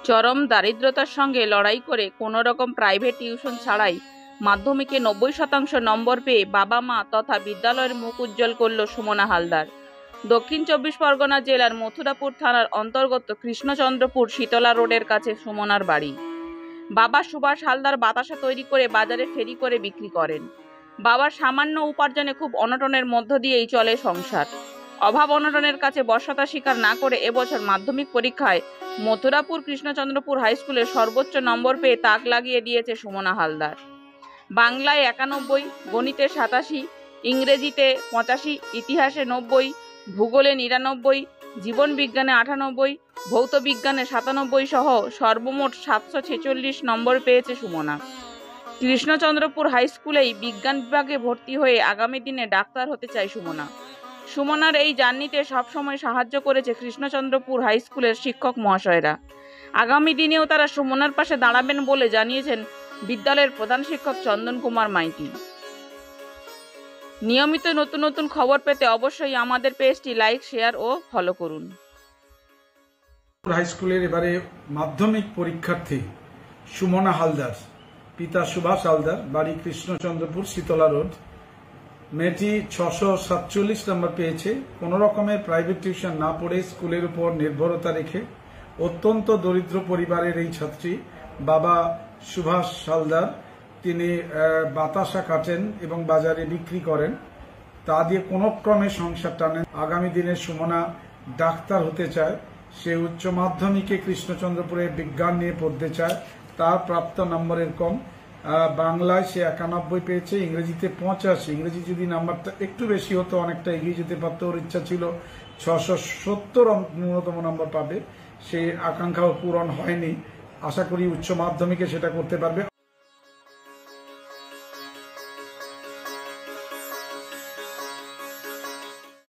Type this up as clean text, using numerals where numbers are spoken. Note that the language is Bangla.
চরম দারিদ্রতার সঙ্গে লড়াই করে কোনো রকম প্রাইভেট টিউশন ছাড়াই মাধ্যমিকে 90% নম্বর পেয়ে বাবা মা তথা বিদ্যালয়ের মুখ উজ্জ্বল করল সুমনা হালদার। দক্ষিণ 24 পরগনা জেলার মথুরাপুর থানার অন্তর্গত কৃষ্ণচন্দ্রপুর শীতলা রোডের কাছে সুমনার বাড়ি। বাবা সুভাষ হালদার বাতাসা তৈরি করে বাজারে ফেরি করে বিক্রি করেন। বাবার সামান্য উপার্জনে খুব অনটনের মধ্য দিয়েই চলে সংসার। অভাব অনটনের কাছে বশ্যতা স্বীকার না করে এবছর মাধ্যমিক পরীক্ষায় মথুরাপুর কৃষ্ণচন্দ্রপুর হাই স্কুলে সর্বোচ্চ নম্বর পেয়ে তাক লাগিয়ে দিয়েছে সুমনা হালদার। বাংলায় 91, গণিতে 87, ইংরেজিতে 85, ইতিহাসে 90, ভূগোলে 99, জীবন বিজ্ঞানে 98, ভৌত বিজ্ঞানে 97 সহ সর্বমোট 746 নম্বর পেয়েছে সুমনা। কৃষ্ণচন্দ্রপুর হাই স্কুলেই বিজ্ঞান বিভাগে ভর্তি হয়ে আগামী দিনে ডাক্তার হতে চায় সুমনা। সুমনার এই জার্নিতে সবসময় সাহায্য করেছে কৃষ্ণচন্দ্রপুর হাই স্কুলের শিক্ষক মহাশয়রা। আগামী দিনেও তারা সুমনার পাশে দাঁড়াবেন বলে জানিয়েছেন বিদ্যালয়ের প্রধান শিক্ষক চন্দন কুমার মাইতি। নিয়মিত নতুন নতুন খবর পেতে অবশ্যই আমাদের পেজটি লাইক, শেয়ার ও ফলো করুন। হাই স্কুলের এবারে মাধ্যমিক পরীক্ষার্থী সুমনা হালদার, পিতা সুভাষ হালদার, বাড়ি কৃষ্ণচন্দ্রপুর শীতলা রোড। মেয়েটি 647 নম্বর পেয়েছে। কোনো রকমের প্রাইভেট টিউশন না পড়ে স্কুলের উপর নির্ভরতা রেখে অত্যন্ত দরিদ্র পরিবারের এই ছাত্রী। বাবা সুভাষ হালদার তিনি বাতাসা কাটেন এবং বাজারে বিক্রি করেন, তা দিয়ে কোনো ক্রমে সংসার টানেন। আগামী দিনে সুমনা ডাক্তার হতে চায়। সে উচ্চ মাধ্যমিকে কৃষ্ণচন্দ্রপুরে বিজ্ঞান নিয়ে পড়তে চায়। তার প্রাপ্ত নম্বরের কম। বাংলায় সে 91 পেয়েছে, ইংরেজিতে 85। ইংরেজি যদি নাম্বারটা একটু বেশি হতো অনেকটা এগিয়ে যেতে পারত। ওর ইচ্ছা ছিল 670 ন্যূনতম নম্বর পাবে। সে আকাঙ্ক্ষাও পূরণ হয়নি। আশা করি উচ্চ মাধ্যমিকে সেটা করতে পারবে।